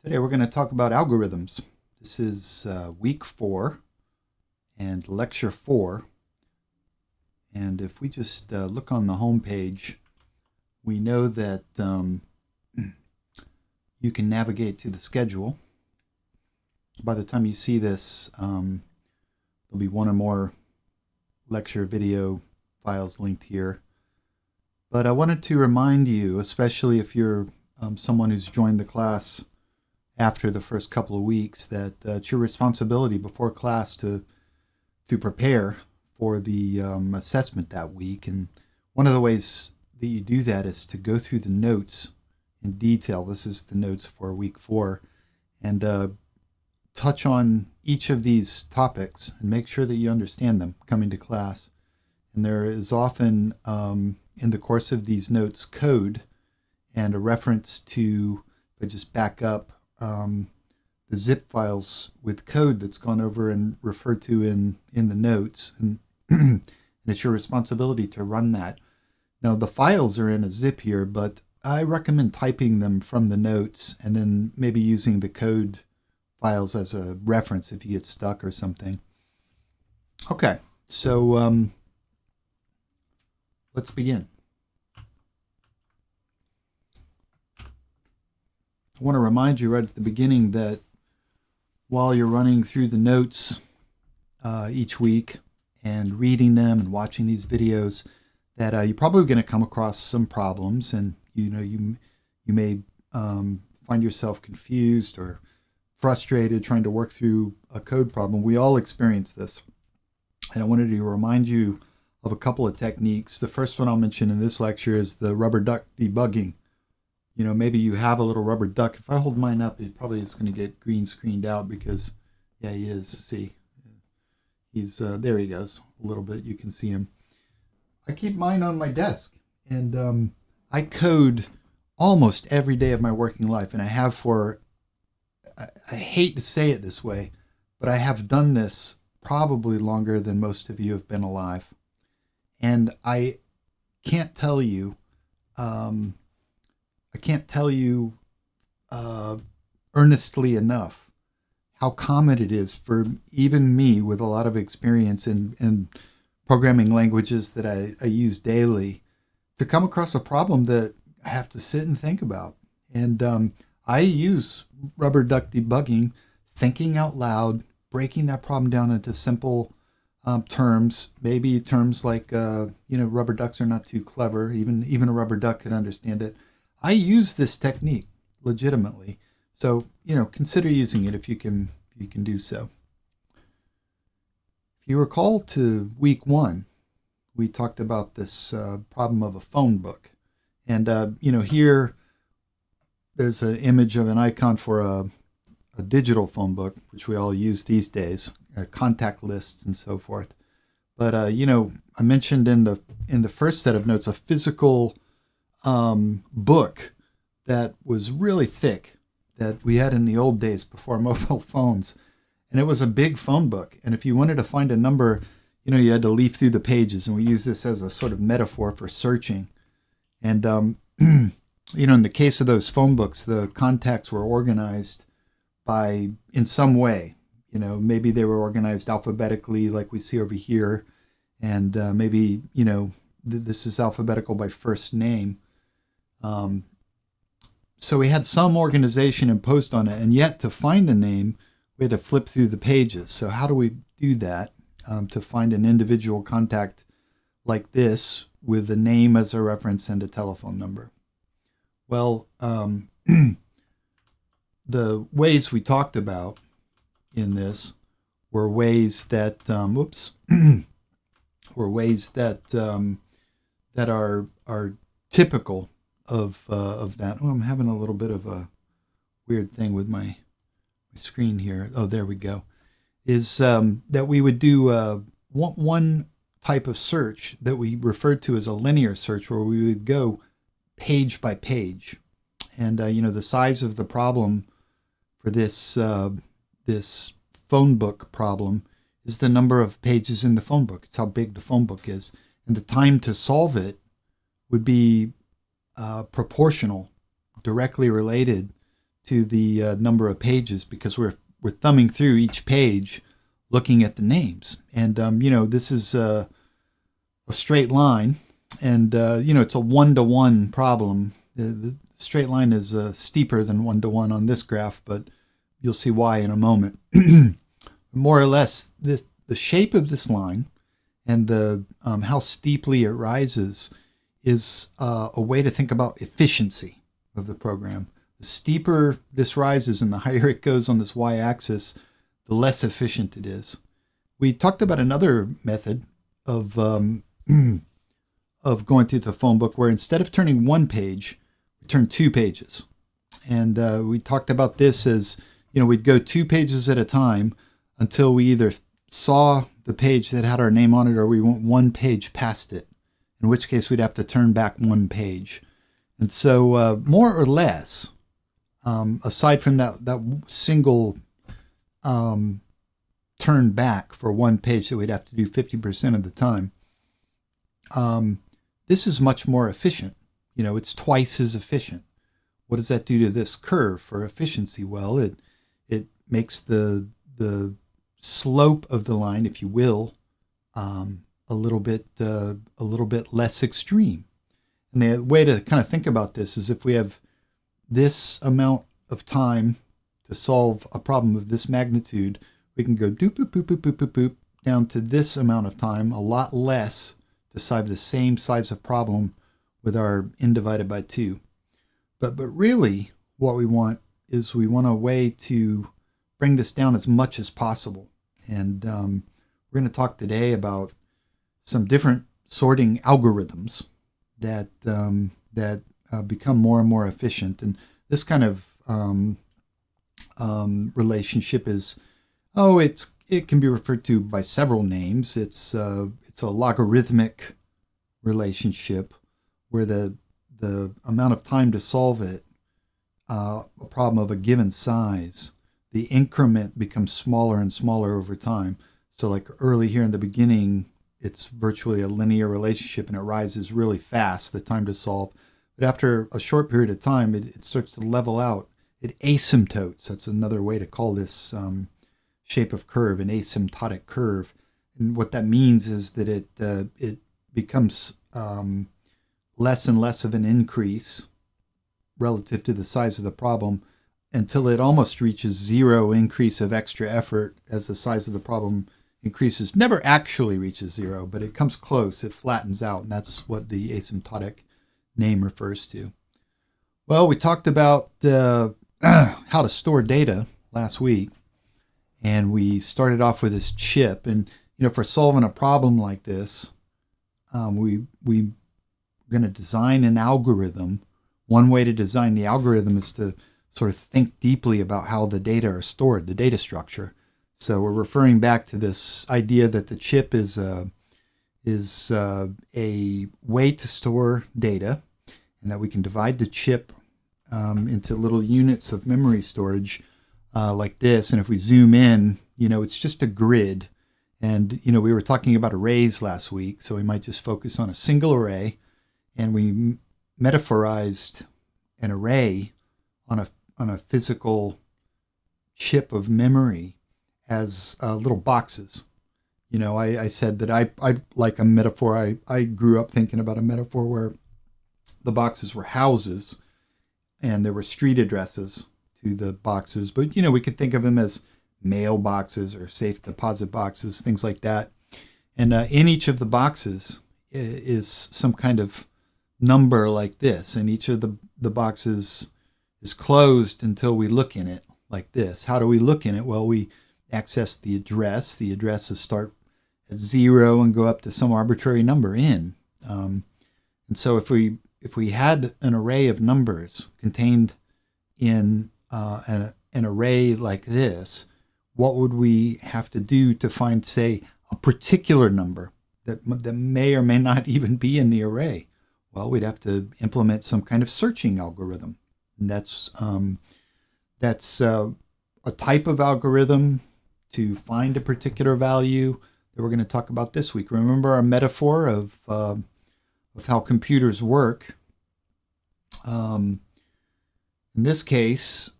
Today we're going to talk about algorithms. This is week 4 and lecture 4. And if we just look on the home page, we know that you can navigate to the schedule. By the time you see this, there'll be one or more lecture video files linked here. But I wanted to remind you, especially if you're someone who's joined the class after the first couple of weeks, that it's your responsibility before class to prepare for the assessment that week. And one of the ways that you do that is to go through the notes in detail. This is the notes for week 4, and touch on each of these topics and make sure that you understand them coming to class. And there is often in the course of these notes code and a reference to, if I just back up, the zip files with code that's gone over and referred to in the notes, and, and it's your responsibility to run that. Now the files are in a zip here, but I recommend typing them from the notes and then maybe using the code files as a reference if you get stuck or something. Okay, so let's begin. I want to remind you right at the beginning that while you're running through the notes each week and reading them and watching these videos, that you're probably going to come across some problems, and you may find yourself confused or frustrated trying to work through a code problem. We all experience this, and I wanted to remind you of a couple of techniques. The first one I'll mention in this lecture is the rubber duck debugging. Maybe you have a little rubber duck. If I hold mine up, it probably is going to get green screened out because, yeah, he is. See, he's there. He goes a little bit. You can see him. I keep mine on my desk, and I code almost every day of my working life, and I have for. I hate to say it this way, but I have done this probably longer than most of you have been alive, and I can't tell you. Earnestly enough how common it is for even me with a lot of experience in programming languages that I use daily to come across a problem that I have to sit and think about. And I use rubber duck debugging, thinking out loud, breaking that problem down into simple terms, maybe terms like, rubber ducks are not too clever. Even a rubber duck could understand it. I use this technique legitimately. So, consider using it if you can do so. If you recall to week 1, we talked about this problem of a phone book. And, here there's an image of an icon for a digital phone book, which we all use these days, contact lists and so forth. But, I mentioned in the first set of notes a physical book that was really thick that we had in the old days before mobile phones. And it was a big phone book. And if you wanted to find a number, you had to leaf through the pages. And we use this as a sort of metaphor for searching. And, in the case of those phone books, the contacts were organized in some way. Maybe they were organized alphabetically like we see over here. And maybe, this is alphabetical by first name. So we had some organization imposed on it, and yet to find a name, we had to flip through the pages. So how do we do that to find an individual contact like this with a name as a reference and a telephone number? Well, the ways we talked about in this were ways that that are typical of that. Oh, I'm having a little bit of a weird thing with my screen here. Oh, there we go. Is that we would do one type of search that we referred to as a linear search, where we would go page by page, and the size of the problem for this phone book problem is the number of pages in the phone book. It's how big the phone book is, and the time to solve it would be proportional, directly related to the number of pages because we're thumbing through each page looking at the names. And, this is a straight line, and, it's a one-to-one problem. The straight line is steeper than one-to-one on this graph, but you'll see why in a moment. More or less, the shape of this line and the how steeply it rises is a way to think about efficiency of the program. The steeper this rises and the higher it goes on this y-axis, the less efficient it is. We talked about another method of going through the phone book where instead of turning one page, we turn 2 pages. And we talked about this as, we'd go 2 pages at a time until we either saw the page that had our name on it or we went 1 page past it, in which case we'd have to turn back 1 page. And so more or less, aside from that single turn back for 1 page that we'd have to do 50% of the time, this is much more efficient. It's twice as efficient. What does that do to this curve for efficiency? Well, it makes the slope of the line, if you will, a little bit less extreme. And the way to kind of think about this is if we have this amount of time to solve a problem of this magnitude, we can go doop, boop, boop, boop, boop, boop, boop, down to this amount of time, a lot less to solve the same size of problem with our n divided by 2. But really what we want is we want a way to bring this down as much as possible. And we're going to talk today about some different sorting algorithms that become more and more efficient. And this kind of relationship is, it can be referred to by several names. It's a logarithmic relationship where the amount of time to solve it, a problem of a given size, the increment becomes smaller and smaller over time. So like early here in the beginning, it's virtually a linear relationship and it rises really fast, the time to solve. But after a short period of time, it starts to level out. It asymptotes. That's another way to call this shape of curve, an asymptotic curve. And what that means is that it becomes less and less of an increase relative to the size of the problem until it almost reaches zero increase of extra effort as the size of the problem increases. Never actually reaches zero, but it comes close. It flattens out, and that's what the asymptotic name refers to. Well, we talked about how to store data last week, and we started off with this chip. And for solving a problem like this, we're going to design an algorithm. One way to design the algorithm is to sort of think deeply about how the data are stored, the data structure. So we're referring back to this idea that the chip is a way to store data, and that we can divide the chip into little units of memory storage like this. And if we zoom in, it's just a grid. And, we were talking about arrays last week, so we might just focus on a single array. And we metaphorized an array on a physical chip of memory as little boxes. I said that I like a metaphor. I grew up thinking about a metaphor where the boxes were houses and there were street addresses to the boxes. But, we could think of them as mail boxes or safe deposit boxes, things like that. And in each of the boxes is some kind of number like this. And each of the boxes is closed until we look in it like this. How do we look in it? Well, we access the address. The addresses start at 0 and go up to some arbitrary number n. And so if we had an array of numbers contained in an array like this, what would we have to do to find, say, a particular number that may or may not even be in the array? Well, we'd have to implement some kind of searching algorithm. And that's a type of algorithm to find a particular value that we're going to talk about this week. Remember our metaphor of how computers work. In this case,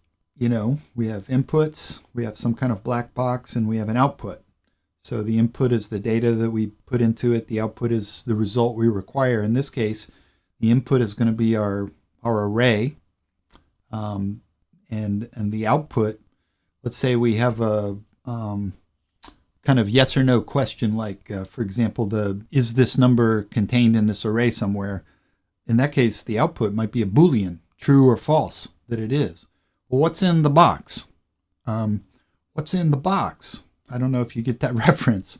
we have inputs, we have some kind of black box, and we have an output. So the input is the data that we put into it. The output is the result we require. In this case, the input is going to be our array, and the output. Let's say we have a kind of yes or no question, like for example, is this number contained in this array somewhere? In that case, the output might be a Boolean, true or false, that it is. Well, what's in the box? What's in the box? I don't know if you get that reference.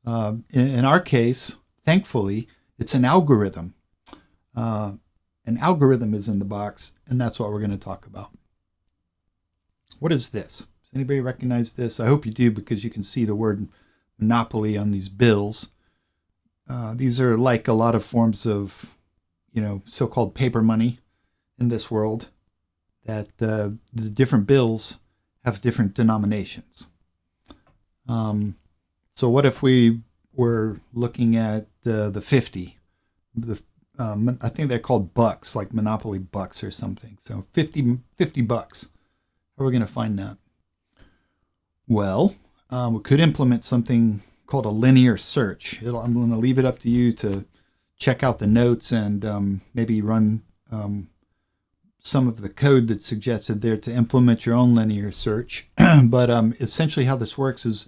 In our case, thankfully, it's an algorithm. An algorithm is in the box, and that's what we're going to talk about. What is this? Does anybody recognize this? I hope you do, because you can see the word monopoly on these bills. These are like a lot of forms of, so-called paper money in this world, that the different bills have different denominations. So what if we were looking at the 50? I think they're called bucks, like Monopoly bucks or something. So 50 bucks. How are we going to find that? Well, we could implement something called a linear search. I'm going to leave it up to you to check out the notes and maybe run some of the code that's suggested there to implement your own linear search. But essentially how this works is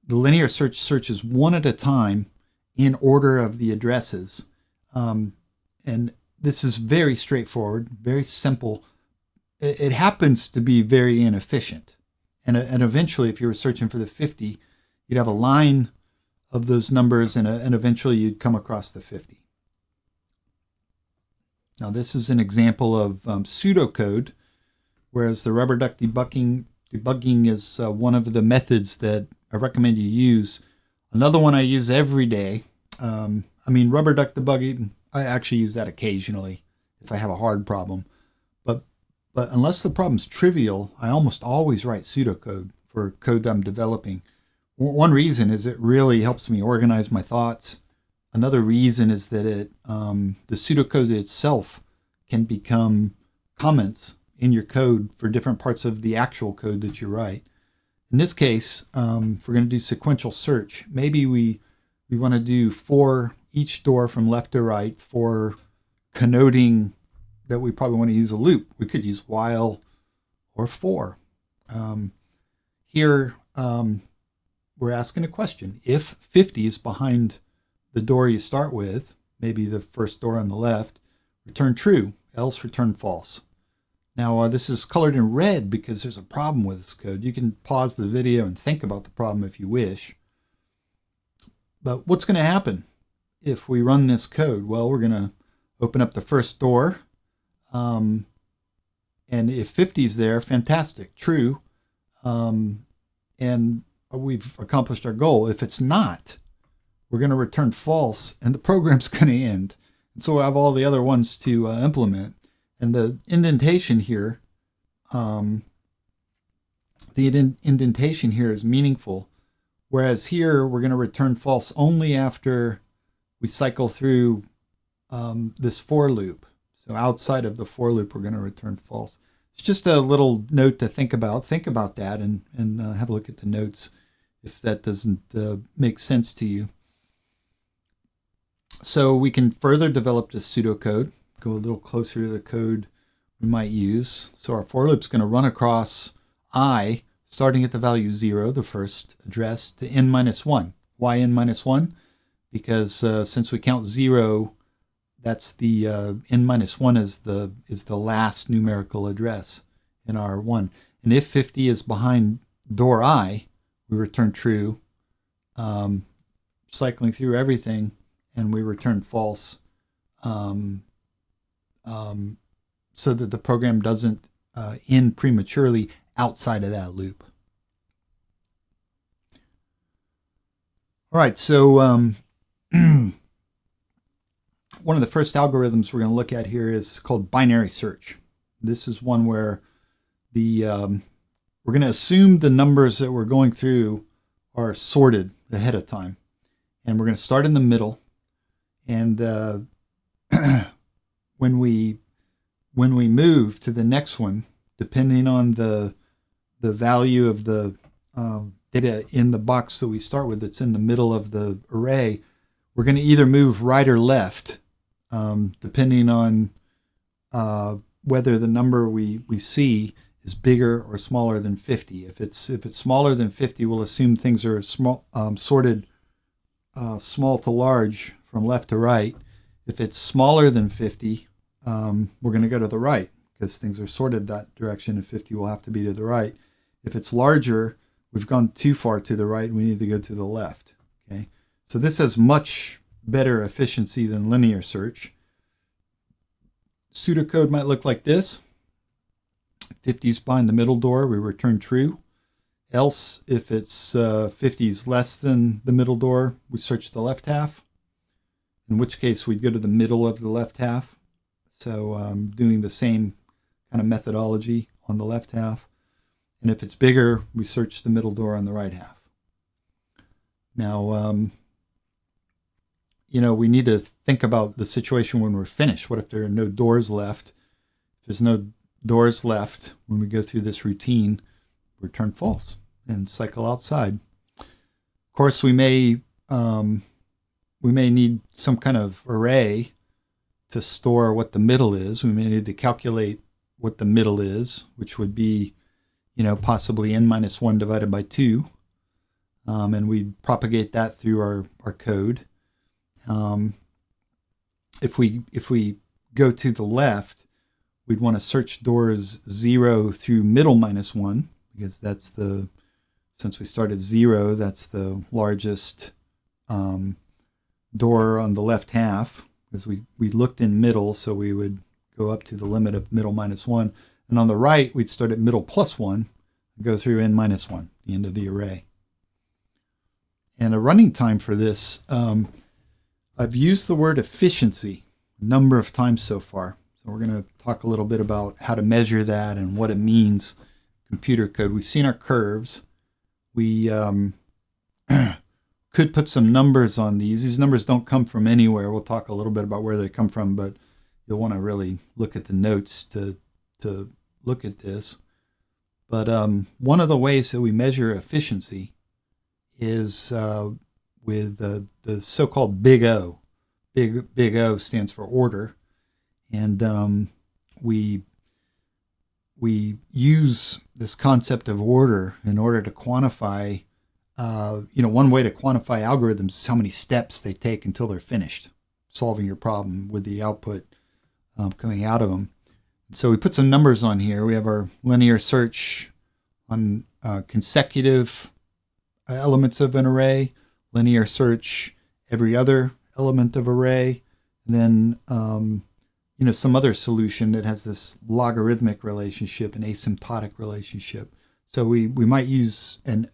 the linear search searches one at a time in order of the addresses. And this is very straightforward, very simple. It happens to be very inefficient. And eventually, if you were searching for the 50, you'd have a line of those numbers, and eventually you'd come across the 50. Now, this is an example of pseudocode, whereas the rubber duck debugging is one of the methods that I recommend you use. Another one I use every day. Rubber duck debugging, I actually use that occasionally if I have a hard problem. But unless the problem's trivial, I almost always write pseudocode for code I'm developing. One reason is it really helps me organize my thoughts. Another reason is that the pseudocode itself can become comments in your code for different parts of the actual code that you write. In this case, if we're going to do sequential search, maybe we want to do for each door from left to right for connoting that we probably want to use a loop. We could use while or for. Here, we're asking a question. If 50 is behind the door you start with, maybe the first door on the left, return true, else return false. Now, this is colored in red because there's a problem with this code. You can pause the video and think about the problem if you wish. But what's going to happen if we run this code? Well, we're going to open up the first door. And if 50 is there, fantastic, true. And we've accomplished our goal. If it's not, we're going to return false, and the program's going to end. And so we'll have all the other ones to implement. And the indentation here, indentation here is meaningful. Whereas here, we're going to return false only after we cycle through this for loop. So outside of the for loop, we're going to return false. It's just a little note to think about. Think about that and have a look at the notes if that doesn't make sense to you. So we can further develop this pseudocode, go a little closer to the code we might use. So our for loop is going to run across I, starting at the value 0, the first address, to n minus 1. Why n minus 1? Because since we count 0, that's the n minus 1 is the last numerical address in our 1. And if 50 is behind door I, we return true, cycling through everything, and we return false, so that the program doesn't end prematurely outside of that loop. All right, so one of the first algorithms we're going to look at here is called binary search. This is one where we're going to assume the numbers that we're going through are sorted ahead of time. And we're going to start in the middle. And when we move to the next one, depending on the value of the data in the box that we start with that's in the middle of the array, we're going to either move right or left, depending on whether the number we see is bigger or smaller than 50. If it's smaller than 50, we'll assume things are sorted small to large from left to right. If it's smaller than 50, we're going to go to the right because things are sorted that direction, and 50 will have to be to the right. If it's larger, we've gone too far to the right and we need to go to the left. Okay, so this has much better efficiency than linear search. Pseudocode might look like this. 50 is behind the middle door, we return true. Else, if it's 50 is less than the middle door, we search the left half, in which case we'd go to the middle of the left half. So doing the same kind of methodology on the left half. And if it's bigger, we search the middle door on the right half. Now, we need to think about the situation when we're finished. What if there are no doors left? If there's no doors left when we go through this routine, return false and cycle outside. Of course, we may need some kind of array to store what the middle is. We may need to calculate what the middle is, which would be, possibly n-1 divided by 2. And we propagate that through our code. If we go to the left, we'd want to search doors 0 through middle -1, because since we start at 0, that's the largest door on the left half, because we looked in middle, so we would go up to the limit of middle -1. And on the right, we'd start at middle +1 and go through n-1, the end of the array. And a running time for this, I've used the word efficiency a number of times so far. So we're going to talk a little bit about how to measure that and what it means, computer code. We've seen our curves. We could put some numbers on these. These numbers don't come from anywhere. We'll talk a little bit about where they come from, but you'll want to really look at the notes to look at this. But one of the ways that we measure efficiency is with the so-called big O. Big O stands for order. And we use this concept of order in order to quantify, one way to quantify algorithms is how many steps they take until they're finished solving your problem with the output coming out of them. And so we put some numbers on here. We have our linear search on consecutive elements of an array, linear search every other element of array, and then some other solution that has this logarithmic relationship, an asymptotic relationship. So we might use an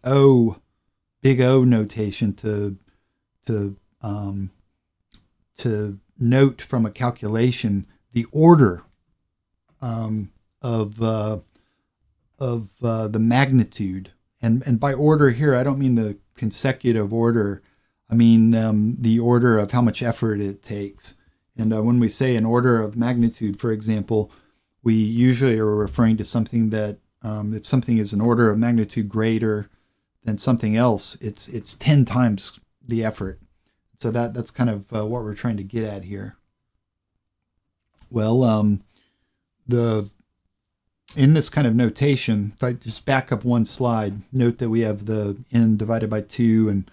big O notation to note from a calculation the order of the magnitude. And by order here, I don't mean the consecutive order. I mean the order of how much effort it takes. And when we say an order of magnitude, for example, we usually are referring to something that if something is an order of magnitude greater than something else, it's 10 times the effort. So that's kind of what we're trying to get at here. Well, in this kind of notation, if I just back up one slide, note that we have the n divided by 2, and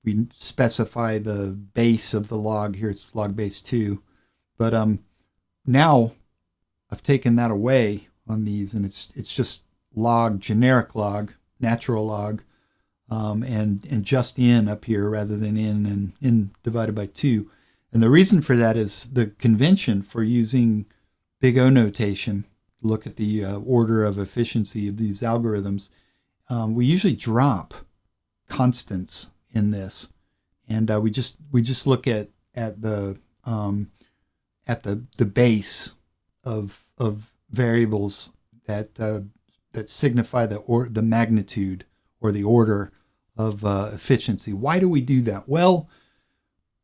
we specify the base of the log. Here it's log base 2. But now I've taken that away on these, and it's just log, generic log, natural log, and just n up here rather than n and n divided by 2. And the reason for that is the convention for using big O notation to look at the order of efficiency of these algorithms. We usually drop constants in this, and we just look at the base of variables that signify the magnitude or the order of efficiency. Why do we do that? Well,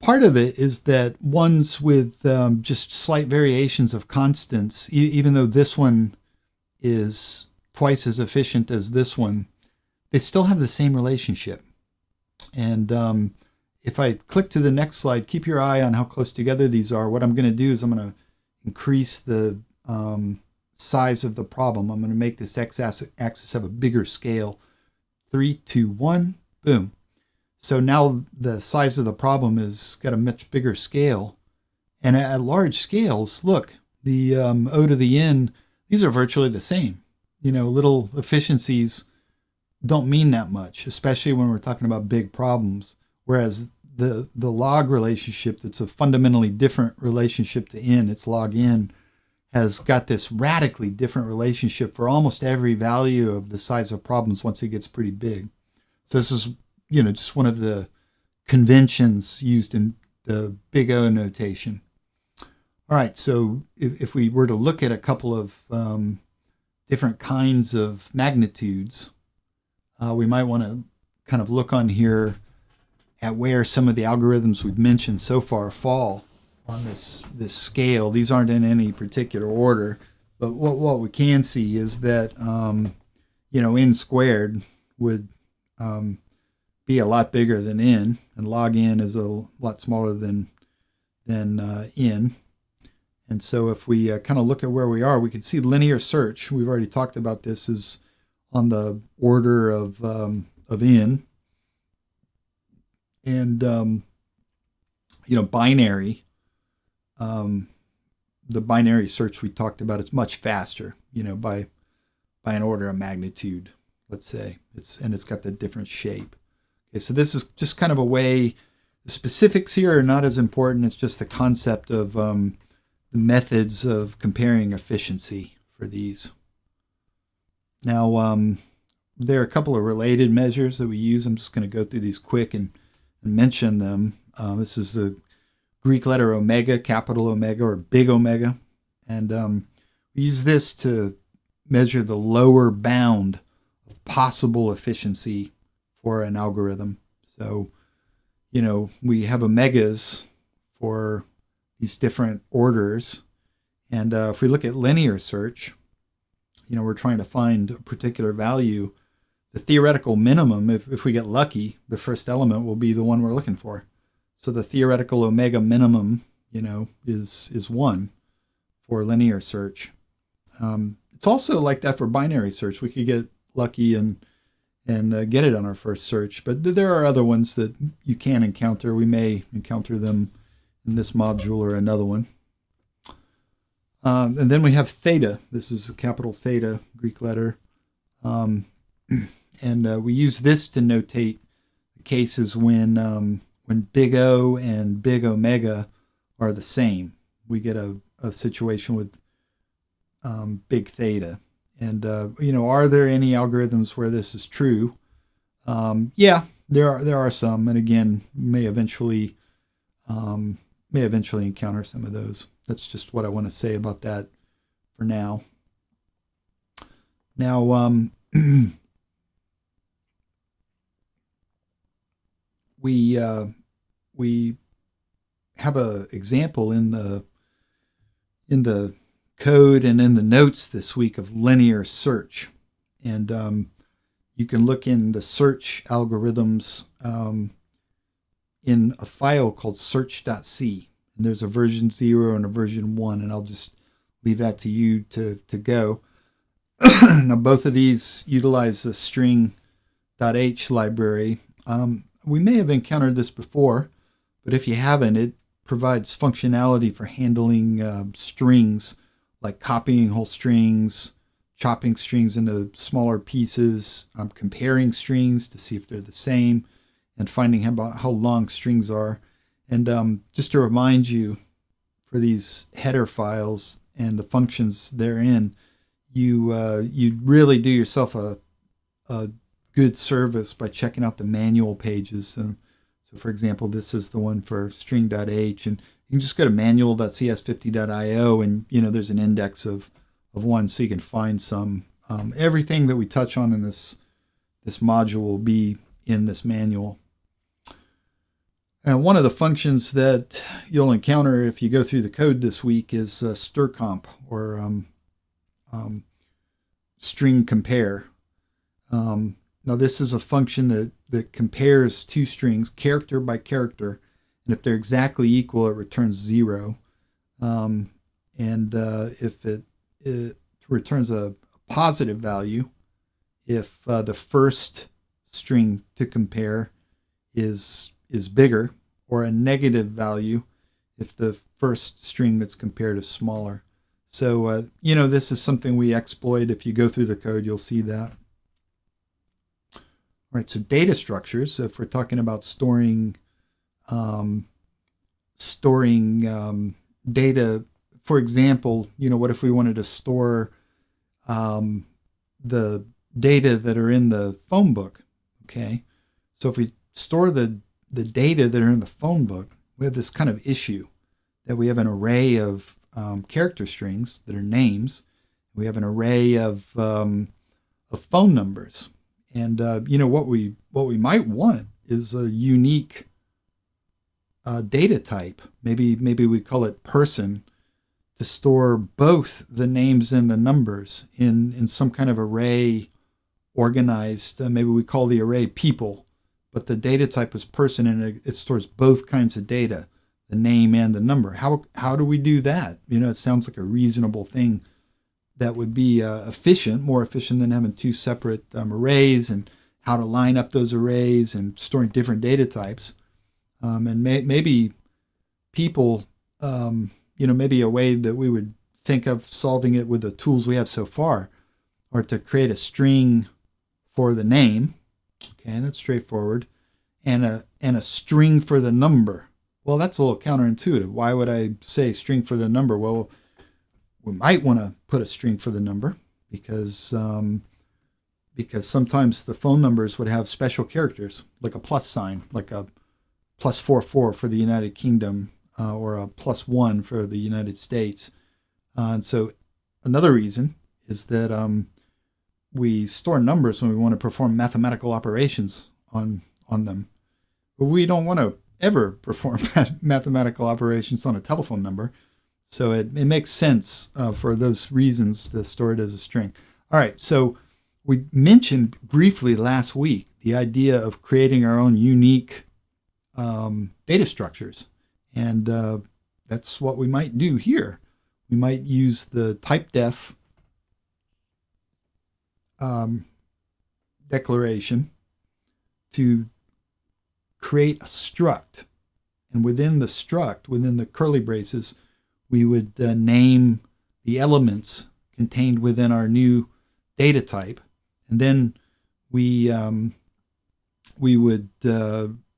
part of it is that ones with just slight variations of constants, even though this one is twice as efficient as this one, they still have the same relationship. And if I click to the next slide, keep your eye on how close together these are. What I'm going to do is I'm going to increase the size of the problem. I'm going to make this x-axis have a bigger scale. 3, 2, 1, boom. So now the size of the problem has got a much bigger scale. And at large scales, look, the O to the N, these are virtually the same. Little efficiencies don't mean that much, especially when we're talking about big problems. Whereas the log relationship, that's a fundamentally different relationship to N, it's log N, has got this radically different relationship for almost every value of the size of problems once it gets pretty big. So this is, just one of the conventions used in the big O notation. All right, so if we were to look at a couple of different kinds of magnitudes, we might want to kind of look on here at where some of the algorithms we've mentioned so far fall on this scale. These aren't in any particular order, but what we can see is that N squared would be a lot bigger than N, and log N is a lot smaller than N. And so if we kind of look at where we are, we can see linear search. We've already talked about this, is on the order of N. And binary, the binary search we talked about, it's much faster, by an order of magnitude, let's say. It's got the different shape. Okay, so this is just kind of a way. The specifics here are not as important. It's just the concept of the methods of comparing efficiency for these. Now, there are a couple of related measures that we use. I'm just going to go through these quick and mention them. This is the Greek letter omega, capital omega, or big omega. And we use this to measure the lower bound of possible efficiency for an algorithm. So, we have omegas for these different orders. And if we look at linear search, we're trying to find a particular value. The theoretical minimum, if we get lucky, the first element will be the one we're looking for. So the theoretical omega minimum, is 1 for linear search. It's also like that for binary search. We could get lucky and get it on our first search, but there are other ones that you can encounter. We may encounter them in this module or another one. And then we have theta. This is a capital theta, Greek letter. And we use this to notate the cases when big O and big omega are the same. We get a situation with big theta. And, are there any algorithms where this is true? Yeah, there are some. And again, may eventually encounter some of those. That's just what I want to say about that for now. Now, we have an example in the code and in the notes this week of linear search. And you can look in the search algorithms in a file called search.c. And there's a version 0 and a version 1, and I'll just leave that to you to go. Now, both of these utilize the string.h library. We may have encountered this before, but if you haven't, it provides functionality for handling strings, like copying whole strings, chopping strings into smaller pieces, comparing strings to see if they're the same, and finding how long strings are. And just to remind you, for these header files and the functions therein, you really do yourself a good service by checking out the manual pages. So for example, this is the one for string.h, and you can just go to manual.cs50.io, and there's an index of one, so you can find some. Everything that we touch on in this module will be in this manual. And one of the functions that you'll encounter if you go through the code this week is strcomp, or string compare. Now this is a function that compares two strings, character by character, and if they're exactly equal, it returns 0. If it returns a positive value, if the first string to compare is bigger, or a negative value if the first string that's compared is smaller. So, this is something we exploit. If you go through the code, you'll see that. All right, so data structures. So if we're talking about storing data, for example, what if we wanted to store the data that are in the phone book? Okay, so if we store the data that are in the phone book, we have this kind of issue that we have an array of character strings that are names. We have an array of phone numbers, and what we might want is a unique data type. Maybe we call it person, to store both the names and the numbers in some kind of array organized. Maybe we call the array people, but the data type is person, and it stores both kinds of data, the name and the number. How do we do that? It sounds like a reasonable thing that would be efficient, more efficient than having two separate arrays, and how to line up those arrays and storing different data types. And maybe people, maybe a way that we would think of solving it with the tools we have so far, or to create a string for the name. Okay, that's straightforward. And a string for the number. Well, that's a little counterintuitive. Why would I say string for the number? Well, we might want to put a string for the number because sometimes the phone numbers would have special characters, like a plus sign, like a +44 for the United Kingdom, or a +1 for the United States. And so another reason is that we store numbers when we want to perform mathematical operations on them. But we don't want to ever perform mathematical operations on a telephone number. So it makes sense for those reasons to store it as a string. All right, so we mentioned briefly last week the idea of creating our own unique data structures. And that's what we might do here. We might use the typedef declaration to create a struct. And within the struct, within the curly braces, we would name the elements contained within our new data type. And then we would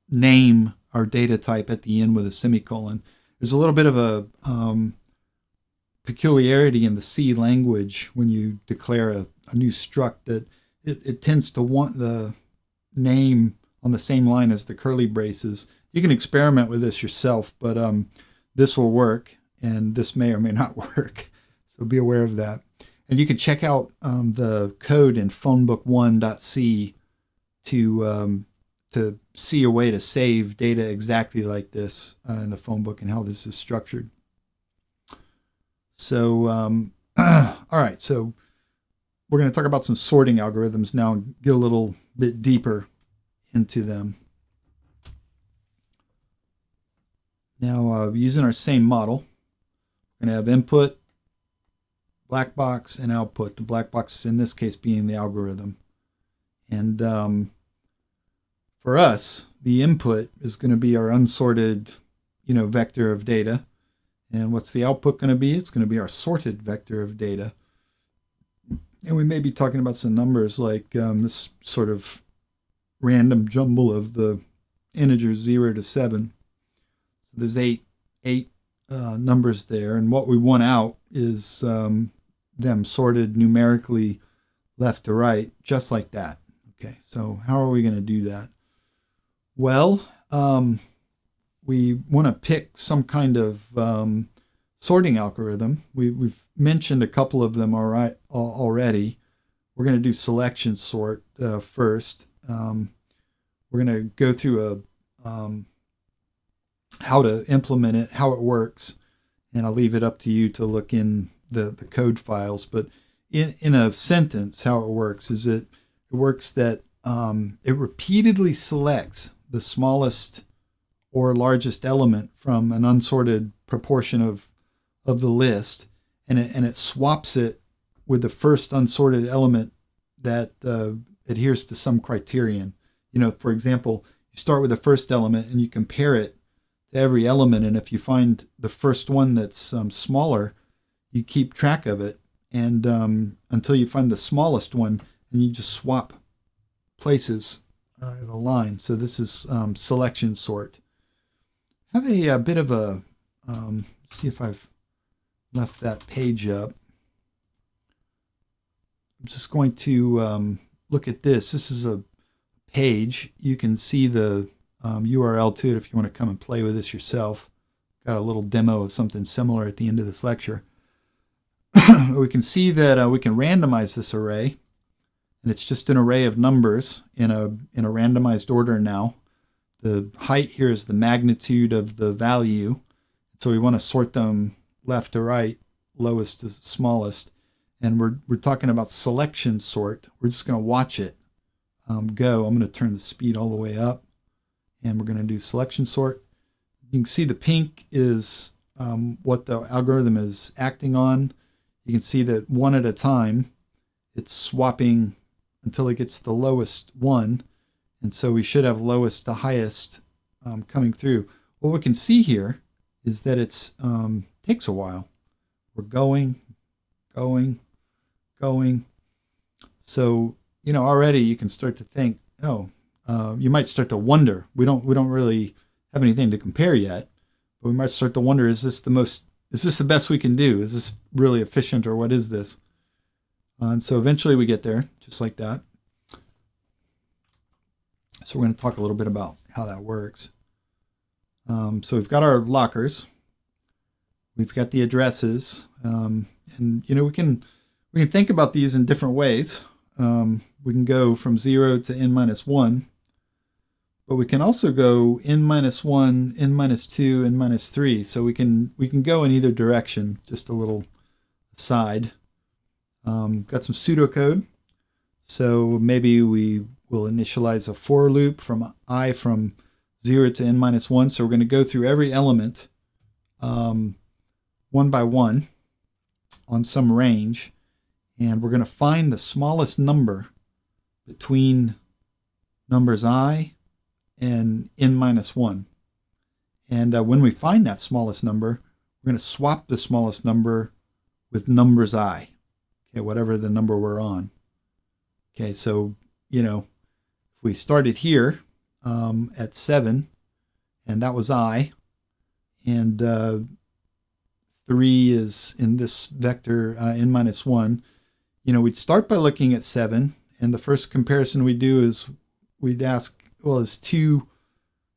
name our data type at the end with a semicolon. There's a little bit of a peculiarity in the C language when you declare a new struct, that it tends to want the name on the same line as the curly braces. You can experiment with this yourself, but this will work, and this may or may not work. So be aware of that. And you can check out the code in phonebook1.c to see a way to save data exactly like this in the phone book and how this is structured. So, all right, so we're going to talk about some sorting algorithms now and get a little bit deeper into them. Now, using our same model, we're going to have input, black box, and output. The black box in this case being the algorithm. And for us, the input is going to be our unsorted, vector of data. And what's the output going to be? It's going to be our sorted vector of data. And we may be talking about some numbers like this sort of random jumble of the integers 0 to 7. So there's eight numbers there. And what we want out is them sorted numerically left to right, just like that. Okay, so how are we going to do that? Well, we want to pick some kind of sorting algorithm. We've mentioned a couple of them already. We're going to do selection sort first. We're going to go through how to implement it, how it works, and I'll leave it up to you to look in the code files. But in a sentence, how it works is it works that it repeatedly selects the smallest or largest element from an unsorted proportion of the list, and it swaps it with the first unsorted element that adheres to some criterion. For example, you start with the first element and you compare it to every element, and if you find the first one that's smaller, you keep track of it, and until you find the smallest one, and you just swap places in a line. So this is selection sort. Have a bit of a see if I've left that page up. I'm just going to look at this. This is a page. You can see the URL to it if you want to come and play with this yourself. Got a little demo of something similar at the end of this lecture. We can see that we can randomize this array, and it's just an array of numbers in a randomized order now. The height here is the magnitude of the value, so we want to sort them left to right, lowest to smallest, and we're talking about selection sort. We're just going to watch it go. I'm going to turn the speed all the way up, and we're going to do selection sort. You can see the pink is what the algorithm is acting on. You can see that one at a time, it's swapping until it gets the lowest one. And so we should have lowest to highest coming through. What we can see here is that it's takes a while. We're going. So, already you can start to think, you might start to wonder. We don't really have anything to compare yet, but we might start to wonder, is this the best we can do? Is this really efficient, or what is this? And so eventually we get there, just like that. So we're going to talk a little bit about how that works. So we've got our lockers. We've got the addresses. And, we can think about these in different ways. We can go from 0 to n-1. But we can also go n-1, n-2, n-3. So we can go in either direction, just a little aside. Got some pseudocode. So maybe we will initialize a for loop from 0 to n-1. So we're going to go through every element one by one on some range. And we're going to find the smallest number between numbers I and n-1. And when we find that smallest number, we're going to swap the smallest number with numbers I. Okay, whatever the number we're on. Okay, so, if we started here at 7, and that was I, and 3 is in this vector n-1, we'd start by looking at 7, and the first comparison we do is we'd ask, well, is 2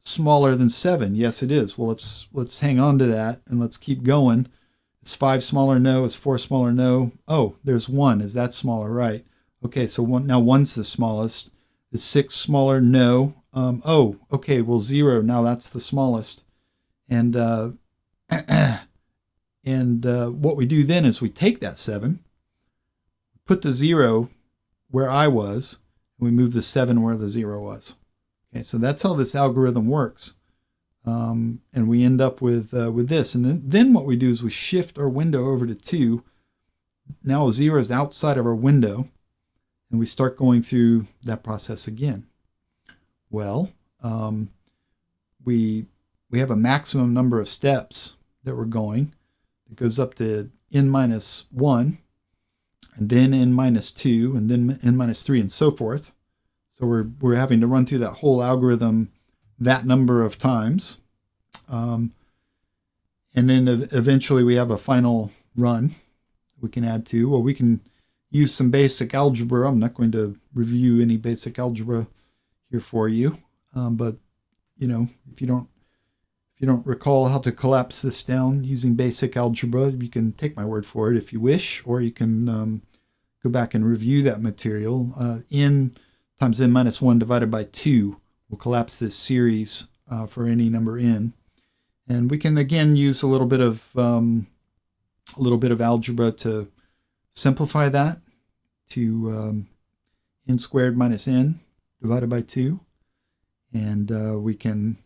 smaller than 7? Yes, it is. Well, let's hang on to that, and let's keep going. Is 5 smaller? No. Is 4 smaller? No. Oh, there's 1. Is that smaller? Right. Okay, so now 1's the smallest. Is 6 smaller? No. Okay, well, 0, now that's the smallest. And what we do then is we take that 7, put the 0 where I was, and we move the 7 where the 0 was. Okay, so that's how this algorithm works. And we end up with this. And then what we do is we shift our window over to 2. Now 0 is outside of our window, and we start going through that process again. Well, we have a maximum number of steps that we're going. It goes up to n-1, and then n-2, and then n-3, and so forth. So we're having to run through that whole algorithm that number of times. And then eventually we have a final run we can add to. Well, we can use some basic algebra. I'm not going to review any basic algebra here for you. But, if you don't recall how to collapse this down using basic algebra, you can take my word for it if you wish, or you can go back and review that material. N times n-1 divided by 2 will collapse this series for any number n. And we can again use a little bit of algebra to simplify that. to n squared minus n divided by 2. And we can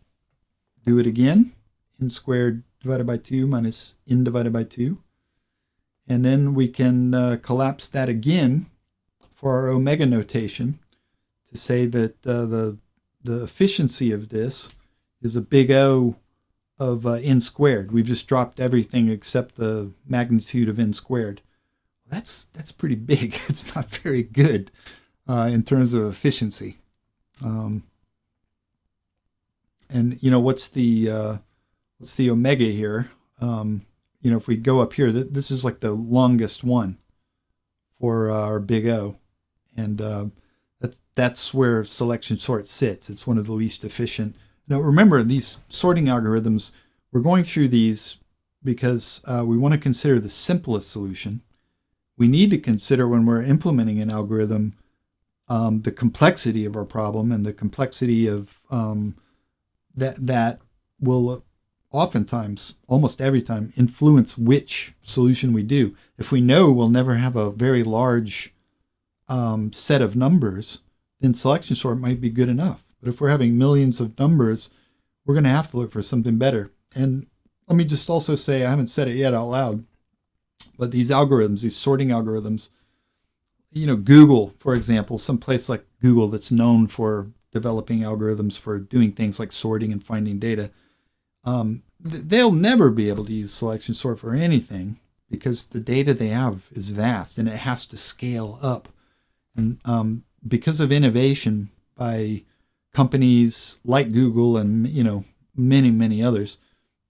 do it again, n squared divided by 2 minus n divided by 2. And then we can collapse that again for our omega notation to say that the efficiency of this is a big O of n squared. We've just dropped everything except the magnitude of n squared. That's pretty big. It's not very good in terms of efficiency. And what's the omega here? If we go up here, this is like the longest one for our big O, and that's where selection sort sits. It's one of the least efficient. Now remember, these sorting algorithms, we're going through these because we want to consider the simplest solution. We need to consider, when we're implementing an algorithm, the complexity of our problem, and the complexity of that will oftentimes, almost every time, influence which solution we do. If we know we'll never have a very large set of numbers, then selection sort might be good enough. But if we're having millions of numbers, we're going to have to look for something better. And let me just also say, I haven't said it yet out loud, but these algorithms, these sorting algorithms, Google, for example, some place like Google that's known for developing algorithms for doing things like sorting and finding data, they'll never be able to use selection sort for anything because the data they have is vast and it has to scale up. And because of innovation by companies like Google and many others,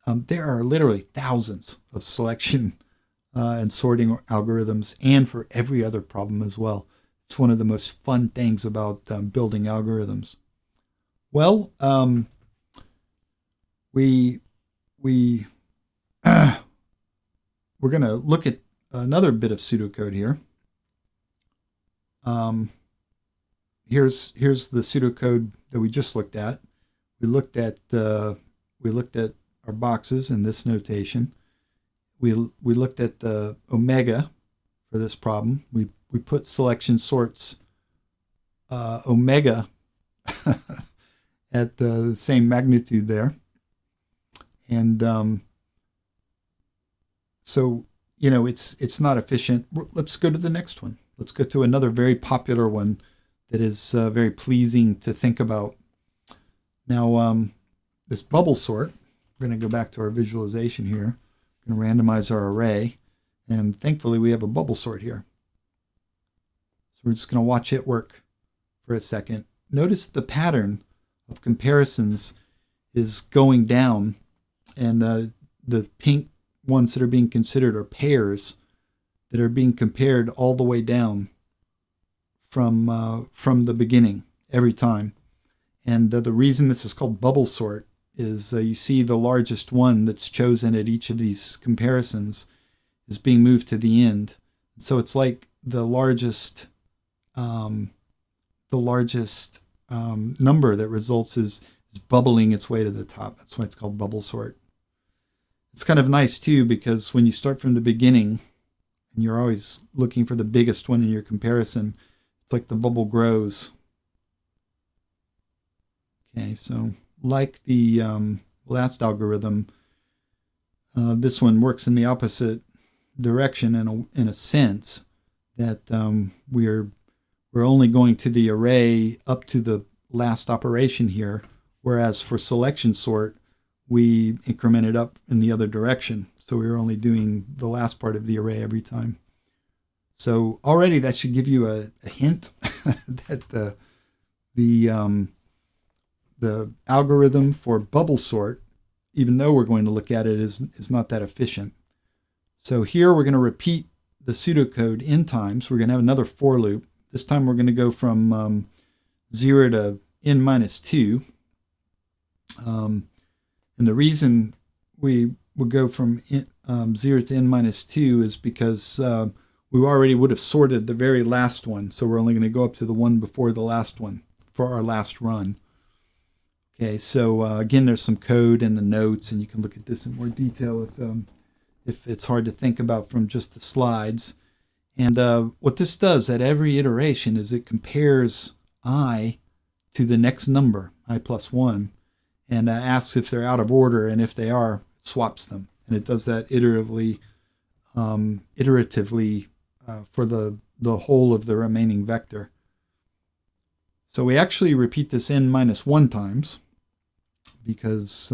there are literally thousands of selection and sorting algorithms, and for every other problem as well. It's one of the most fun things about building algorithms. Well, we're going to look at another bit of pseudocode here. Here's the pseudocode that we just looked at. We looked at our boxes in this notation. We looked at the omega for this problem. We put selection sorts omega at the same magnitude there. And so it's not efficient. Let's go to the next one. Let's go to another very popular one that is very pleasing to think about. Now, this bubble sort, we're going to go back to our visualization here. We're going to randomize our array, and thankfully we have a bubble sort here. So we're just going to watch it work for a second. Notice the pattern of comparisons is going down, and the pink ones that are being considered are pairs that are being compared all the way down from the beginning every time. And the reason this is called bubble sort is you see the largest one that's chosen at each of these comparisons is being moved to the end. So it's like the largest number that results is bubbling its way to the top. That's why it's called bubble sort. It's kind of nice too, because when you start from the beginning and you're always looking for the biggest one in your comparison, it's like the bubble grows. Okay, so like the last algorithm, this one works in the opposite direction in a sense that we're only going to the array up to the last operation here, whereas for selection sort, we increment it up in the other direction. So we're only doing the last part of the array every time. So already that should give you a hint that the algorithm for bubble sort, even though we're going to look at it, is not that efficient. So here we're going to repeat the pseudocode n times. We're going to have another for loop. This time we're going to go from 0 to n minus 2. And the reason we would go from 0 to n minus 2 is because we already would have sorted the very last one. So we're only going to go up to the one before the last one for our last run. Okay, so again, there's some code in the notes, and you can look at this in more detail if it's hard to think about from just the slides. And what this does at every iteration is it compares I to the next number, I plus 1, and asks if they're out of order, and if they are, it swaps them. And it does that iteratively for the whole of the remaining vector. So we actually repeat this n minus 1 times because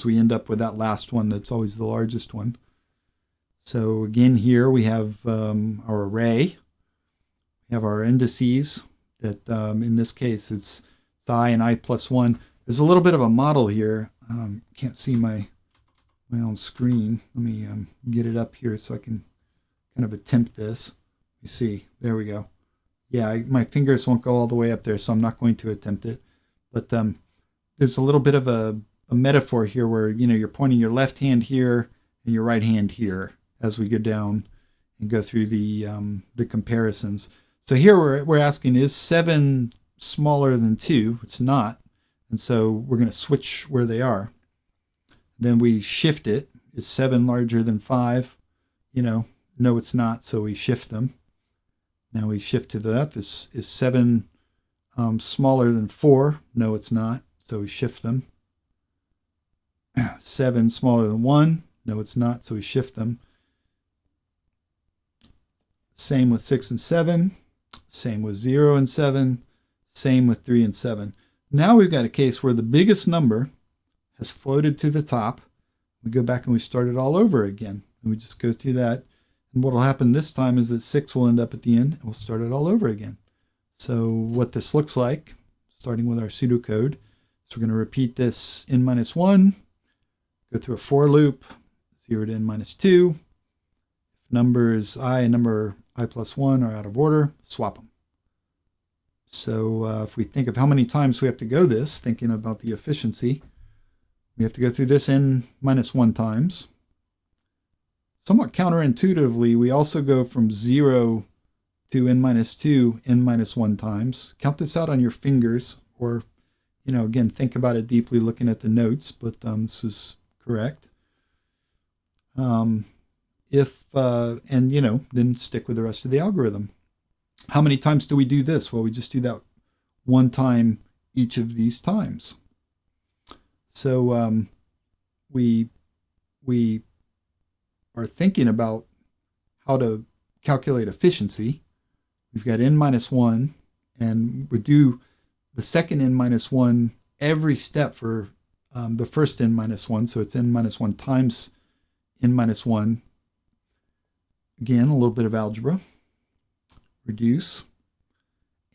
we end up with that last one that's always the largest one. So again, here we have our array. We have our indices that in this case it's I and I plus 1. There's a little bit of a model here. Can't see my own screen. Let me get it up here so I can kind of attempt this. You see, there we go. Yeah, my fingers won't go all the way up there, so I'm not going to attempt it. But there's a little bit of a metaphor here where, you know, you're pointing your left hand here and your right hand here as we go down and go through the comparisons. So here we're asking, is 7 smaller than 2? It's not. And so we're going to switch where they are. Then we shift it. Is 7 larger than 5? You know, no, it's not, so we shift them. Now we shift to the left. Is 7 smaller than 4? No, it's not, so we shift them. 7 smaller than 1? No, it's not, so we shift them. Same with 6 and 7. Same with 0 and 7. Same with 3 and 7. Now we've got a case where the biggest number has floated to the top. We go back and we start it all over again. And we just go through that. And what will happen this time is that 6 will end up at the end, and we'll start it all over again. So what this looks like, starting with our pseudocode, is we're going to repeat this n minus 1, go through a for loop, 0 to n minus 2. If numbers I and number I plus 1 are out of order, swap them. So if we think of how many times we have to go this, thinking about the efficiency, we have to go through this n minus 1 times. Somewhat counterintuitively, we also go from 0 to n minus 2, n minus 1 times. Count this out on your fingers, or, you know, again, think about it deeply looking at the notes, but this is correct. And, you know, then stick with the rest of the algorithm. How many times do we do this? Well, we just do that one time each of these times. So we are thinking about how to calculate efficiency. We've got n minus 1, and we do the second n minus 1 every step for the first n minus 1. So it's n minus 1 times n minus 1. Again, a little bit of algebra. Reduce.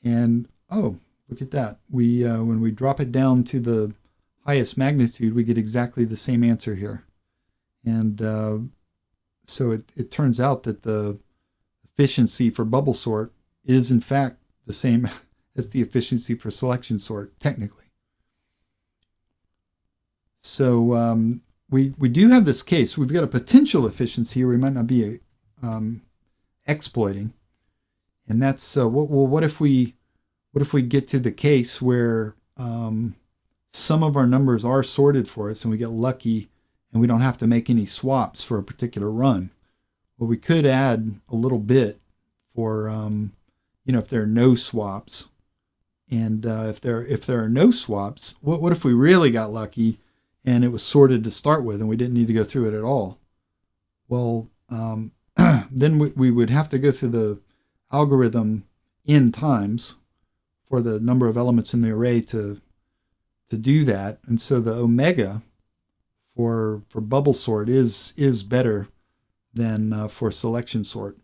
And, oh, look at that. We when we drop it down to the highest magnitude, we get exactly the same answer here. And so it turns out that the efficiency for bubble sort is in fact the same as the efficiency for selection sort, technically. So we do have this case. We've got a potential efficiency here we might not be exploiting. And that's, what if we get to the case where some of our numbers are sorted for us and we get lucky and we don't have to make any swaps for a particular run? Well, we could add a little bit for, if there are no swaps. And if there are no swaps, what if we really got lucky and it was sorted to start with and we didn't need to go through it at all? Well, then we would have to go through the algorithm n times for the number of elements in the array to do that. And so the omega for bubble sort is better than for selection sort.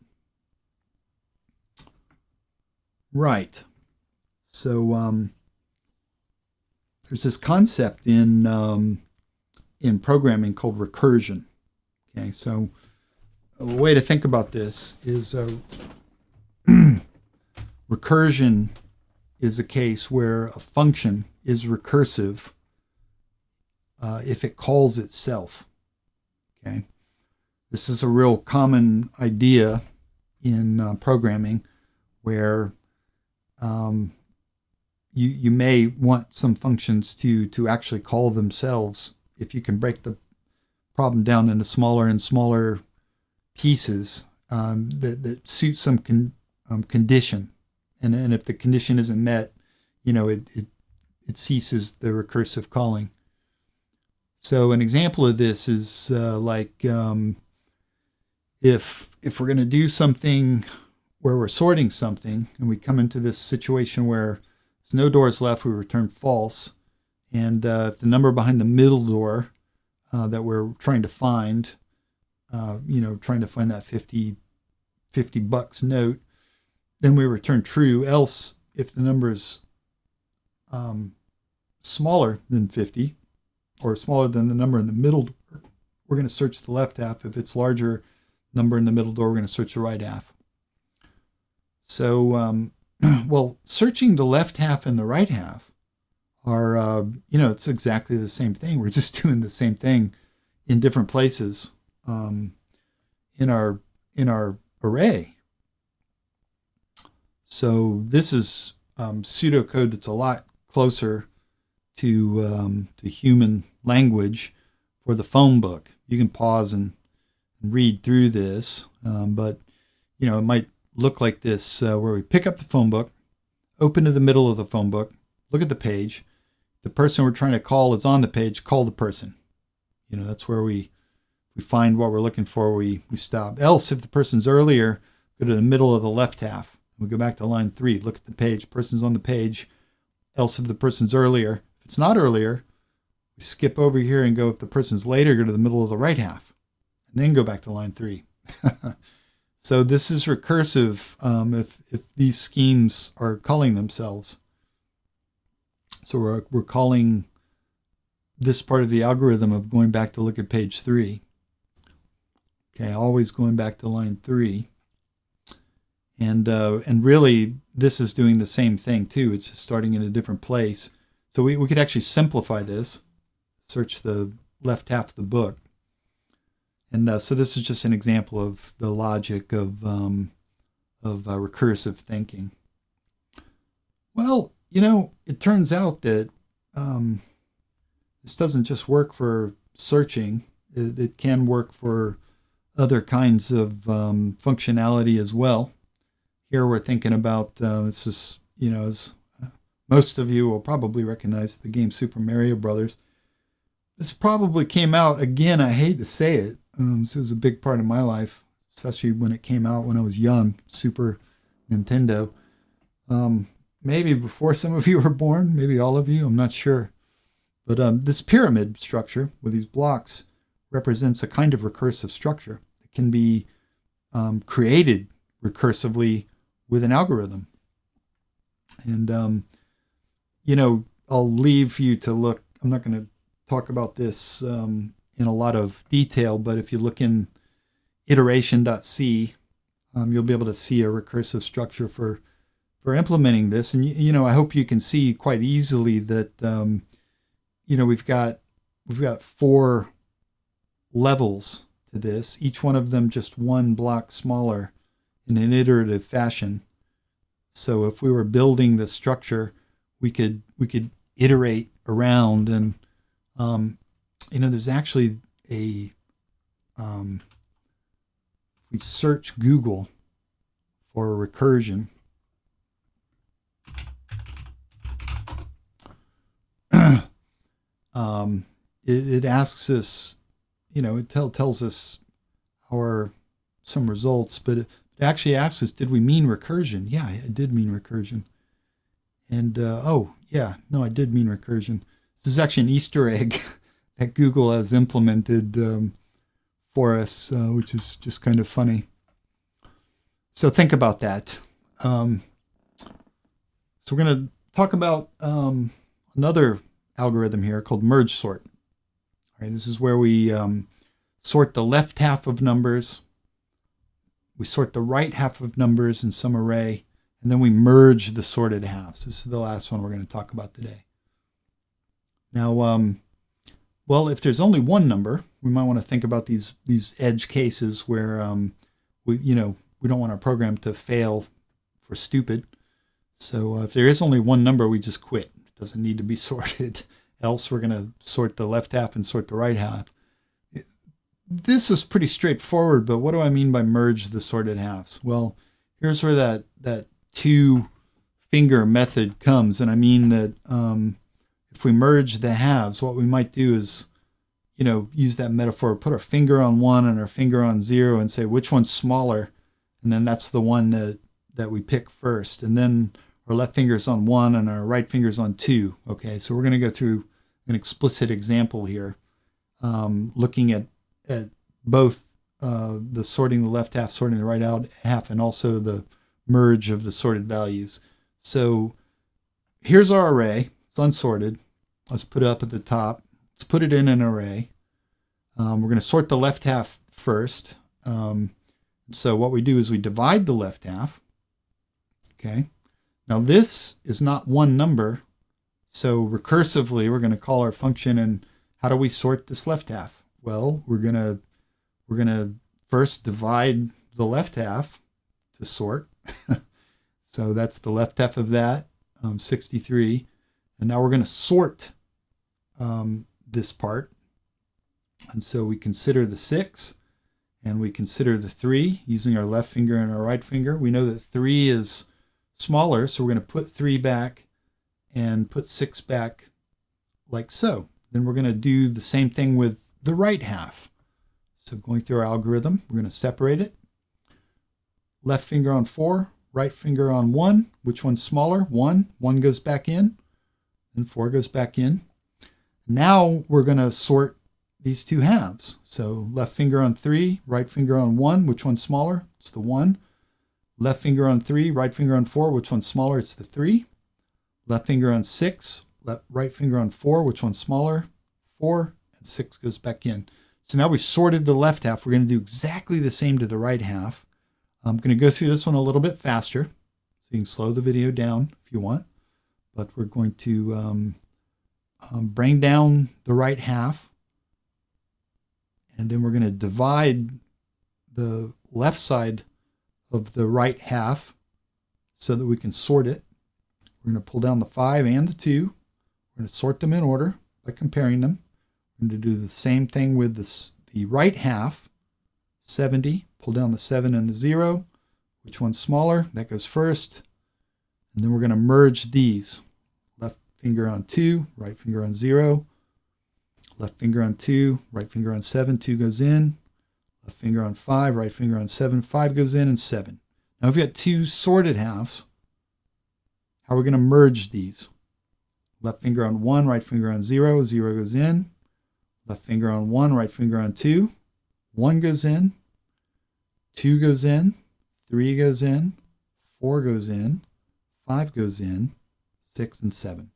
Right. So there's this concept in programming called recursion. Okay, so a way to think about this is recursion is a case where a function is recursive if it calls itself. Okay, this is a real common idea in programming where you may want some functions to actually call themselves if you can break the problem down into smaller and smaller pieces. that suits some condition, and if the condition isn't met, it ceases the recursive calling. So an example of this is if we're going to do something where we're sorting something, and we come into this situation where there's no doors left, we return false, and if the number behind the middle door that we're trying to find, trying to find that $50 note, then we return true. Else, if the number is smaller than 50, or smaller than the number in the middle, we're going to search the left half. If it's larger number in the middle door, we're going to search the right half. So, well, searching the left half and the right half are, it's exactly the same thing. We're just doing the same thing in different places in our array. So this is pseudocode that's a lot closer to human language for the phone book. You can pause and read through this, but it might look like this, where we pick up the phone book, open to the middle of the phone book, look at the page. The person we're trying to call is on the page. Call the person. That's where we find what we're looking for. We stop. Else, if the person's earlier, go to the middle of the left half. We go back to line 3. Look at the page. Person's on the page. Else, if the person's earlier. If it's not earlier, we skip over here and go, if the person's later, go to the middle of the right half. And then go back to line 3. So this is recursive if these schemes are calling themselves. So we're calling this part of the algorithm of going back to look at page 3. Okay, always going back to line 3. And really, this is doing the same thing too. It's just starting in a different place. So we could actually simplify this. Search the left half of the book. And so this is just an example of the logic of recursive thinking. Well, it turns out that this doesn't just work for searching. It can work for other kinds of functionality as well. Here we're thinking about, this is, as most of you will probably recognize the game Super Mario Brothers. This probably came out, again, I hate to say it, this was a big part of my life, especially when it came out when I was young, Super Nintendo. Maybe before some of you were born, maybe all of you, I'm not sure. But this pyramid structure with these blocks represents a kind of recursive structure that can be created recursively with an algorithm. And, I'll leave you to look. I'm not going to talk about this in a lot of detail, but if you look in iteration.c, you'll be able to see a recursive structure for implementing this. And, I hope you can see quite easily that, we've got 4 levels to this, each one of them just one block smaller in an iterative fashion. So if we were building the structure, we could iterate around, and there's actually a if we search Google for recursion, it asks us, it tells us some results, but it actually asks us, did we mean recursion? Yeah, I did mean recursion. And, I did mean recursion. This is actually an Easter egg that Google has implemented for us, which is just kind of funny. So think about that. So we're going to talk about another algorithm here called merge sort. All right, this is where we sort the left half of numbers. We sort the right half of numbers in some array, and then we merge the sorted halves. This is the last one we're going to talk about today. Now, well, if there's only one number, we might want to think about these edge cases where we don't want our program to fail for stupid. So if there is only one number, we just quit. It doesn't need to be sorted. Else we're going to sort the left half and sort the right half. this is pretty straightforward, but what do I mean by merge the sorted halves? Well, here's where that two finger method comes. And I mean that if we merge the halves, what we might do is, use that metaphor, put our finger on 1 and our finger on 0 and say which one's smaller. And then that's the one that we pick first. And then our left finger's on 1 and our right finger's on 2. Okay, so we're going to go through an explicit example here, looking at both the sorting the left half, sorting the right out half, and also the merge of the sorted values. So here's our array. It's unsorted. Let's put it up at the top. Let's put it in an array. We're going to sort the left half first. So what we do is we divide the left half. Okay. Now this is not one number. So recursively, we're going to call our function. And how do we sort this left half? Well, we're going to first divide the left half to sort. So that's the left half of that, 63. And now we're going to sort this part. And so we consider the 6 and we consider the 3 using our left finger and our right finger. We know that 3 is smaller, so we're going to put 3 back and put 6 back like so. Then we're going to do the same thing with the right half. So going through our algorithm, we're going to separate it. Left finger on 4, right finger on 1. Which one's smaller? 1. 1 goes back in, and 4 goes back in. Now we're going to sort these two halves. So left finger on 3, right finger on 1. Which one's smaller? It's the 1. Left finger on 3, right finger on 4. Which one's smaller? It's the 3. Left finger on 6, right finger on 4. Which one's smaller? 4. And 6 goes back in. So now we've sorted the left half. We're going to do exactly the same to the right half. I'm going to go through this one a little bit faster, so you can slow the video down if you want. But we're going to bring down the right half, and then we're going to divide the left side of the right half so that we can sort it. We're going to pull down the 5 and the 2. We're going to sort them in order by comparing them. We're going to do the same thing with the right half, 70. Pull down the 7 and the 0. Which one's smaller? That goes first. And then we're going to merge these. Left finger on 2, right finger on 0. Left finger on 2, right finger on 7, 2 goes in. Left finger on 5, right finger on 7, 5 goes in, and 7. Now we've got two sorted halves. How are we going to merge these? Left finger on 1, right finger on 0, 0 goes in. Left finger on 1, right finger on 2, 1 goes in. 2 goes in, 3 goes in, 4 goes in, 5 goes in, 6 and 7.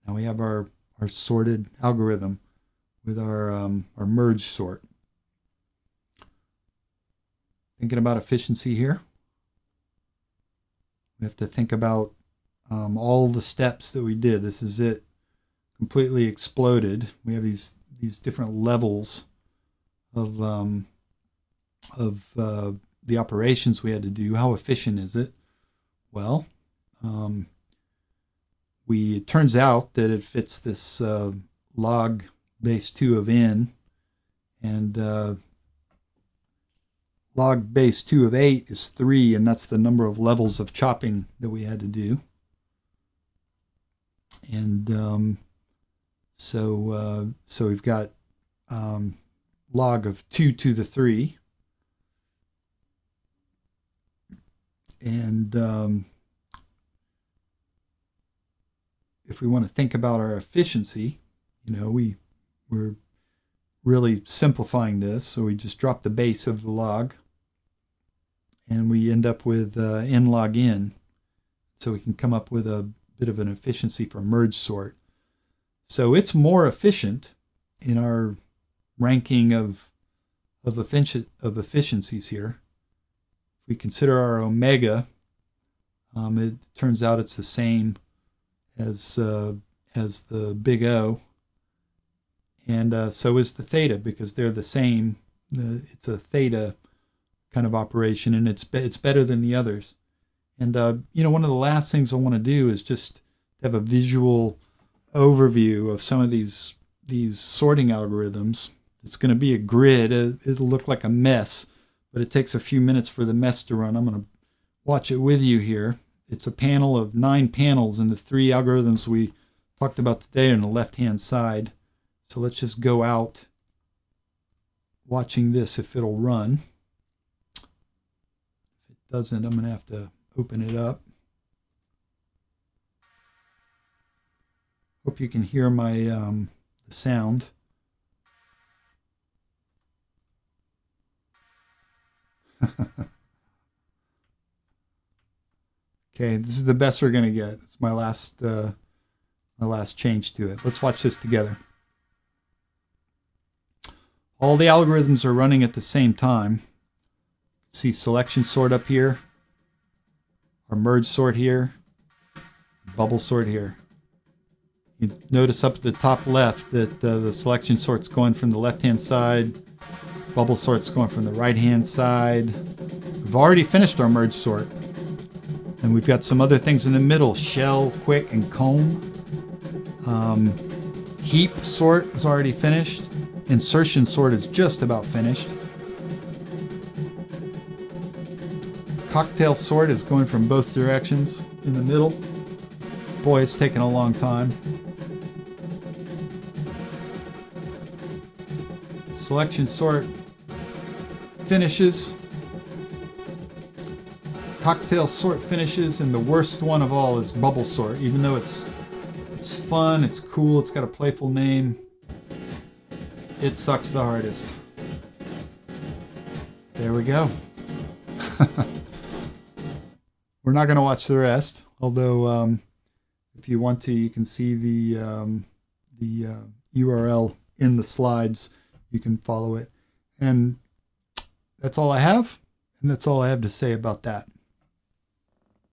Now we have our sorted algorithm with our merge sort. Thinking about efficiency here, we have to think about all the steps that we did. This is it, completely exploded. We have these different levels of the operations we had to do. How efficient is it? Well, it turns out that it fits this log base 2 of n, and log base 2 of 8 is 3, and that's the number of levels of chopping that we had to do. And so we've got log of 2 to the 3. And if we want to think about our efficiency, we're really simplifying this. So we just drop the base of the log, and we end up with n log n. So we can come up with a bit of an efficiency for merge sort. So it's more efficient in our ranking of efficiencies here. If we consider our omega, it turns out it's the same as the big O, and so is the theta, because they're the same. It's a theta kind of operation, and it's better than the others. And one of the last things I want to do is just have a visual overview of some of these sorting algorithms It's going to be a grid. It'll look like a mess, but it takes a few minutes for the mess to run. I'm going to watch it with you here. It's a panel of 9 panels in the 3 algorithms we talked about today on the left-hand side. So let's just go out watching this if it'll run. If it doesn't, I'm going to have to open it up. Hope you can hear my the sound. Okay, this is the best we're going to get. It's my last change to it. Let's watch this together. All the algorithms are running at the same time. See selection sort up here, or merge sort here, bubble sort here. You notice up at the top left that the selection sort's going from the left-hand side, bubble sort's going from the right-hand side. We've already finished our merge sort. And we've got some other things in the middle, shell, quick, and comb. Heap sort is already finished. Insertion sort is just about finished. Cocktail sort is going from both directions in the middle. Boy, it's taken a long time. Selection sort finishes. Cocktail sort finishes, and the worst one of all is bubble sort. Even though it's fun, it's cool, it's got a playful name, it sucks the hardest. There we go. We're not going to watch the rest, although if you want to, you can see the URL in the slides. You can follow it. And that's all I have, and that's all I have to say about that.